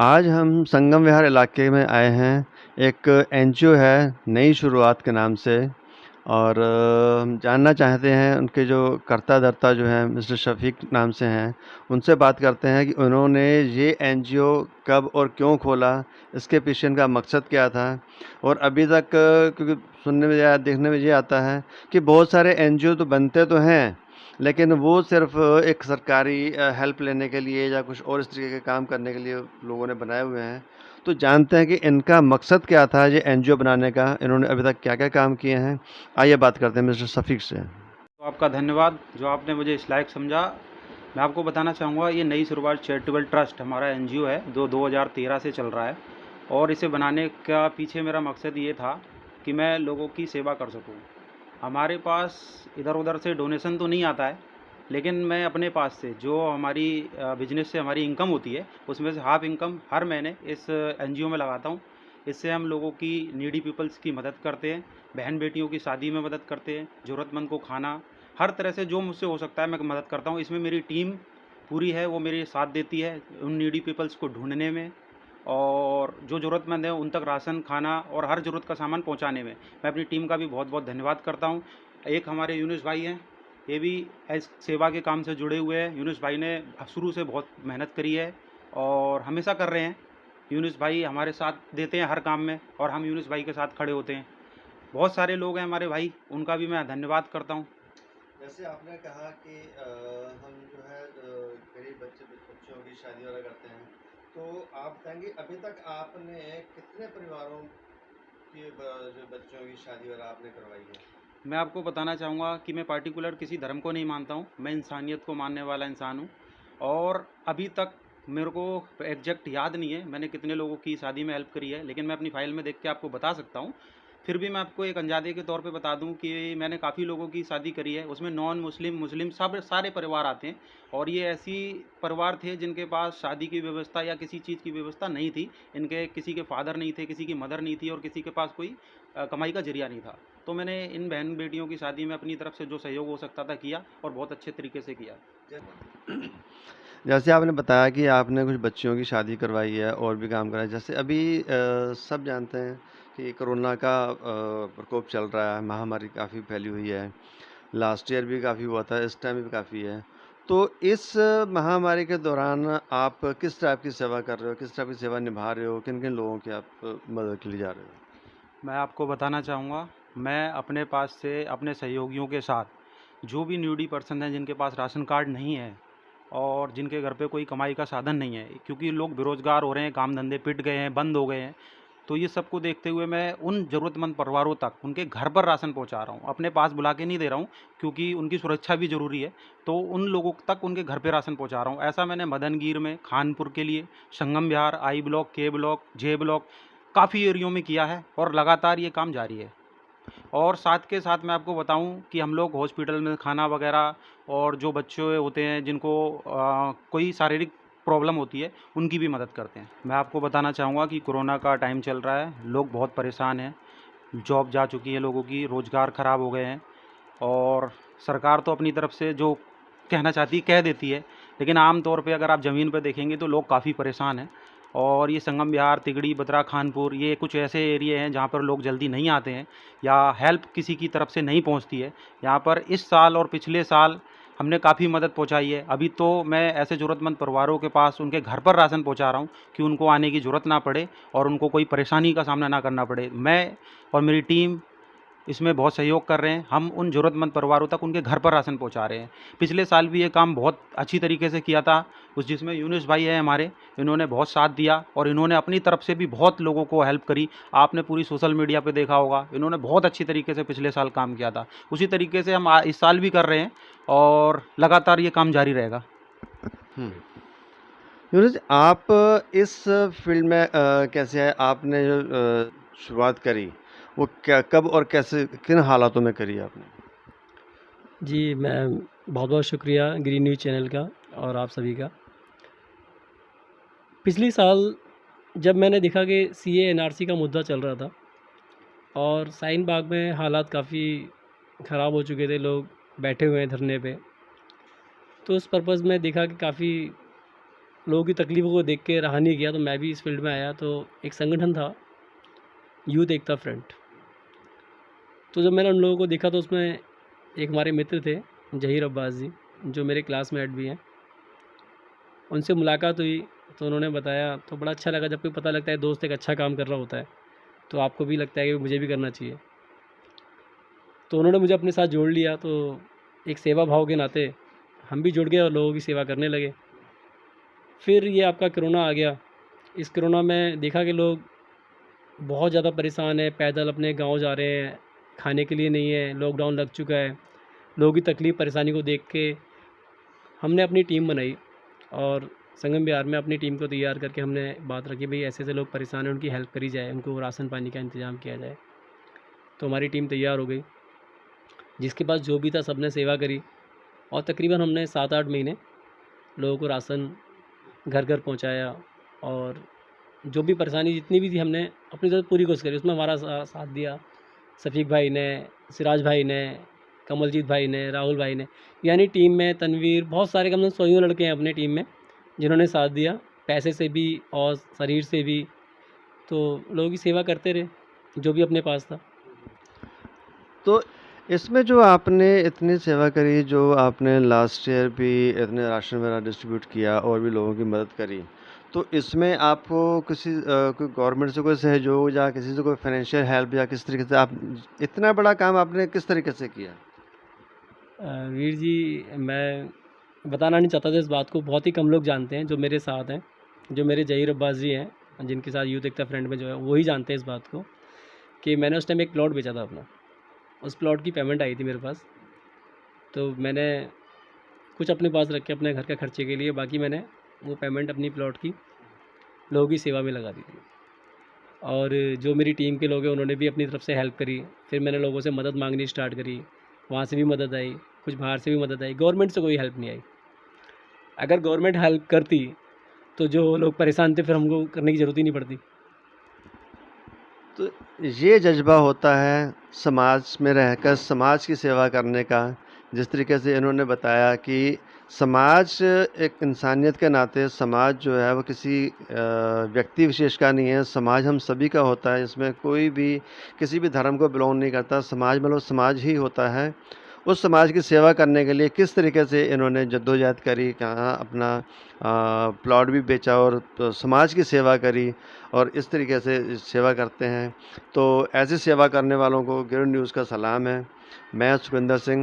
आज हम संगम विहार इलाके में आए हैं। एक एनजीओ है नई शुरुआत के नाम से। और हम जानना चाहते हैं उनके जो कर्ता धर्ता जो हैं मिस्टर शफीक नाम से हैं। उनसे बात करते हैं कि उन्होंने ये एनजीओ कब और क्यों खोला, इसके पीछे इनका मकसद क्या था। और अभी तक क्योंकि सुनने में या देखने में ये आता है कि बहुत सारे एनजीओ तो बनते तो हैं, लेकिन वो सिर्फ एक सरकारी हेल्प लेने के लिए या कुछ और इस तरीके के काम करने के लिए लोगों ने बनाए हुए हैं। तो जानते हैं कि इनका मकसद क्या था ये एनजीओ बनाने का, इन्होंने अभी तक क्या क्या काम किए हैं। आइए बात करते हैं मिस्टर शफीक से। तो आपका धन्यवाद जो आपने मुझे इस लायक समझा। मैं आपको बताना चाहूँगा, ये नई शुरुआत चैरिटेबल ट्रस्ट हमारा एनजीओ है जो 2013 से चल रहा है। और इसे बनाने का पीछे मेरा मकसद ये था कि मैं लोगों की सेवा कर सकूँ। हमारे पास इधर उधर से डोनेशन तो नहीं आता है, लेकिन मैं अपने पास से जो हमारी बिजनेस से हमारी इनकम होती है उसमें से हाफ इनकम हर महीने इस एनजीओ में लगाता हूँ। इससे हम लोगों की नीडी पीपल्स की मदद करते हैं, बहन बेटियों की शादी में मदद करते हैं, ज़रूरतमंद को खाना, हर तरह से जो मुझसे हो सकता है मैं मदद करता हूँ। इसमें मेरी टीम पूरी है, वो मेरे साथ देती है उन नीडी पीपल्स को ढूंढने में, और जो ज़रूरतमंद है उन तक राशन, खाना और हर ज़रूरत का सामान पहुंचाने में। मैं अपनी टीम का भी बहुत बहुत धन्यवाद करता हूं। एक हमारे यूनुस भाई हैं, ये भी इस सेवा के काम से जुड़े हुए हैं। यूनुस भाई ने शुरू से बहुत मेहनत करी है और हमेशा कर रहे हैं। यूनुस भाई हमारे साथ देते हैं हर काम में और हम यूनुस भाई के साथ खड़े होते हैं। बहुत सारे लोग हैं हमारे भाई, उनका भी मैं धन्यवाद करता हूँ। जैसे आपने कहा कि हम जो है गरीब बच्चों की शादी वगैरह करते हैं, तो आप बताएंगे अभी तक आपने कितने परिवारों के जो बच्चों की शादी वगैरह आपने करवाई है। मैं आपको बताना चाहूँगा कि मैं पार्टिकुलर किसी धर्म को नहीं मानता हूँ, मैं इंसानियत को मानने वाला इंसान हूँ। और अभी तक मेरे को एग्जैक्ट याद नहीं है मैंने कितने लोगों की शादी में हेल्प करी है, लेकिन मैं अपनी फाइल में देख के आपको बता सकता हूँ। फिर भी मैं आपको एक अंदाजे के तौर पे बता दूं कि मैंने काफ़ी लोगों की शादी करी है, उसमें नॉन मुस्लिम, मुस्लिम सब सारे परिवार आते हैं। और ये ऐसी परिवार थे जिनके पास शादी की व्यवस्था या किसी चीज़ की व्यवस्था नहीं थी। इनके किसी के फादर नहीं थे, किसी की मदर नहीं थी और किसी के पास कोई कमाई का जरिया नहीं था। तो मैंने इन बहन बेटियों की शादी में अपनी तरफ से जो सहयोग हो सकता था किया, और बहुत अच्छे तरीके से किया। जैसे आपने बताया कि आपने कुछ बच्चियों की शादी करवाई है और भी काम करा है। जैसे अभी सब जानते हैं कि कोरोना का प्रकोप चल रहा है, महामारी काफ़ी फैली हुई है। लास्ट ईयर भी काफ़ी हुआ था, इस टाइम भी काफ़ी है। तो इस महामारी के दौरान आप किस टाइप की सेवा कर रहे हो, किस टाइप की सेवा निभा रहे हो, किन किन लोगों की आप मदद के लिए जा रहे हो। मैं आपको बताना चाहूँगा, मैं अपने पास से अपने सहयोगियों के साथ जो भी नीडी पर्सन हैं जिनके पास राशन कार्ड नहीं है और जिनके घर पे कोई कमाई का साधन नहीं है, क्योंकि लोग बेरोज़गार हो रहे हैं, काम धंधे पिट गए हैं, बंद हो गए हैं। तो ये सबको देखते हुए मैं उन ज़रूरतमंद परिवारों तक उनके घर पर राशन पहुंचा रहा हूं, अपने पास बुला के नहीं दे रहा हूं, क्योंकि उनकी सुरक्षा भी ज़रूरी है। तो उन लोगों तक उनके घर पे राशन पहुंचा रहा हूं। ऐसा मैंने मदनगीर में, खानपुर के लिए, संगम विहार, आई ब्लॉक, के ब्लॉक, जे ब्लॉक, काफ़ी एरियो में किया है और लगातार ये काम जारी है। और साथ के साथ मैं आपको बताऊं कि हम लोग हॉस्पिटल में खाना वगैरह, और जो बच्चे होते हैं जिनको कोई शारीरिक प्रॉब्लम होती है, उनकी भी मदद करते हैं। मैं आपको बताना चाहूँगा कि कोरोना का टाइम चल रहा है, लोग बहुत परेशान हैं, जॉब जा चुकी है लोगों की, रोज़गार ख़राब हो गए हैं। और सरकार तो अपनी तरफ से जो कहना चाहती है कह देती है, लेकिन आम तौर पे अगर आप ज़मीन पर देखेंगे तो लोग काफ़ी परेशान हैं। और ये संगम विहार, तिगड़ी, बतरा, खानपुर, ये कुछ ऐसे एरिए हैं जहाँ पर लोग जल्दी नहीं आते हैं या हेल्प किसी की तरफ से नहीं पहुँचती है। यहाँ पर इस साल और पिछले साल हमने काफ़ी मदद पहुँचाई है। अभी तो मैं ऐसे ज़रूरतमंद परिवारों के पास उनके घर पर राशन पहुँचा रहा हूँ कि उनको आने की ज़रूरत ना पड़े और उनको कोई परेशानी का सामना ना करना पड़े। मैं और मेरी टीम इसमें बहुत सहयोग कर रहे हैं। हम उन ज़रूरतमंद परिवारों तक उनके घर पर राशन पहुंचा रहे हैं। पिछले साल भी ये काम बहुत अच्छी तरीके से किया था, उस जिसमें यूनुस भाई हैं हमारे, इन्होंने बहुत साथ दिया और इन्होंने अपनी तरफ से भी बहुत लोगों को हेल्प करी। आपने पूरी सोशल मीडिया पे देखा होगा, इन्होंने बहुत अच्छी तरीके से पिछले साल काम किया था। उसी तरीके से हम इस साल भी कर रहे हैं और लगातार ये काम जारी रहेगा। हम्म। यूनुस, आप इस फील्ड में कैसे है, आपने जो शुरुआत करी वो क्या, कब और कैसे, किन हालातों में करी आपने। जी, मैं बहुत-बहुत शुक्रिया ग्रीन न्यूज़ चैनल का और आप सभी का। पिछले साल जब मैंने देखा कि सीए एनआरसी का मुद्दा चल रहा था और शाहीन बाग में हालात काफ़ी ख़राब हो चुके थे, लोग बैठे हुए हैं धरने पे। तो उस पर्पज़ में देखा कि काफ़ी लोगों की तकलीफ़ों को देख के रहा नहीं गया, तो मैं भी इस फील्ड में आया। तो एक संगठन था, यूथ एकता फ्रंट। तो जब मैंने उन लोगों को देखा तो उसमें एक हमारे मित्र थे, ज़हीर अब्बास जी, जो मेरे क्लासमेट भी हैं। उनसे मुलाकात हुई तो उन्होंने बताया, तो बड़ा अच्छा लगा जब कोई पता लगता है दोस्त एक अच्छा काम कर रहा होता है, तो आपको भी लगता है कि मुझे भी करना चाहिए। तो उन्होंने मुझे अपने साथ जोड़ लिया, तो एक सेवा भाव के नाते हम भी जुड़ गए और लोगों की सेवा करने लगे। फिर ये आपका कोरोना आ गया। इस कोरोना में देखा कि लोग बहुत ज़्यादा परेशान हैं, पैदल अपने गाँव जा रहे हैं, खाने के लिए नहीं है, लॉकडाउन लग चुका है। लोगों की तकलीफ़ परेशानी को देख के हमने अपनी टीम बनाई और संगम विहार में अपनी टीम को तैयार करके हमने बात रखी, भाई ऐसे-ऐसे लोग परेशान हैं, उनकी हेल्प करी जाए, उनको राशन पानी का इंतज़ाम किया जाए। तो हमारी टीम तैयार हो गई, जिसके पास जो भी था सबने सेवा करी और तकरीबन हमने 7-8 महीने लोगों को राशन घर-घर पहुँचाया। और जो भी परेशानी जितनी भी थी हमने अपनी तरफ पूरी कोशिश करी। उसमें हमारा साथ दिया शफ़ीक भाई ने, सिराज भाई ने, कमलजीत भाई ने, राहुल भाई ने, यानी टीम में तनवीर, बहुत सारे कम से कम 100 लड़के हैं अपने टीम में जिन्होंने साथ दिया, पैसे से भी और शरीर से भी। तो लोगों की सेवा करते रहे, जो भी अपने पास था। तो इसमें जो आपने इतनी सेवा करी, जो आपने लास्ट ईयर भी इतने राशन वगैरह डिस्ट्रीब्यूट किया और भी लोगों की मदद करी, तो इसमें आपको किसी कोई गवर्नमेंट से कोई सहयोग या किसी से कोई फाइनेंशियल हेल्प या किस तरीके से आप इतना बड़ा काम आपने किस तरीके से किया? वीर जी, मैं बताना नहीं चाहता था इस बात को, बहुत ही कम लोग जानते हैं जो मेरे साथ हैं, जो मेरे ज़हीर अब्बास जी हैं, जिनके साथ यूथ एकता फ्रंट में जो है वही जानते हैं इस बात को, कि मैंने उस टाइम एक प्लॉट बेचा था अपना। उस प्लॉट की पेमेंट आई थी मेरे पास, तो मैंने कुछ अपने पास रख के अपने घर के खर्चे के लिए, बाकी मैंने वो पेमेंट अपनी प्लॉट की लोगों की सेवा में लगा दी थी। और जो मेरी टीम के लोग हैं उन्होंने भी अपनी तरफ से हेल्प करी। फिर मैंने लोगों से मदद मांगनी स्टार्ट करी, वहाँ से भी मदद आई, कुछ बाहर से भी मदद आई, गवर्नमेंट से कोई हेल्प नहीं आई। अगर गवर्नमेंट हेल्प करती तो जो लोग परेशान थे फिर हमको करने की ज़रूरत ही नहीं पड़ती। तो ये जज़्बा होता है समाज में रहकर समाज की सेवा करने का, जिस तरीके से इन्होंने बताया कि समाज एक इंसानियत के नाते समाज जो है वो किसी व्यक्ति विशेष का नहीं है, समाज हम सभी का होता है। इसमें कोई भी किसी भी धर्म को बिलोंग नहीं करता, समाज मतलब समाज ही होता है। उस समाज की सेवा करने के लिए किस तरीके से इन्होंने जद्दोजहद करी, कहाँ अपना प्लॉट भी बेचा और तो समाज की सेवा करी और इस तरीके से सेवा करते हैं। तो ऐसी सेवा करने वालों को गिर न्यूज़ का सलाम है। मैं सुखविंदर सिंह।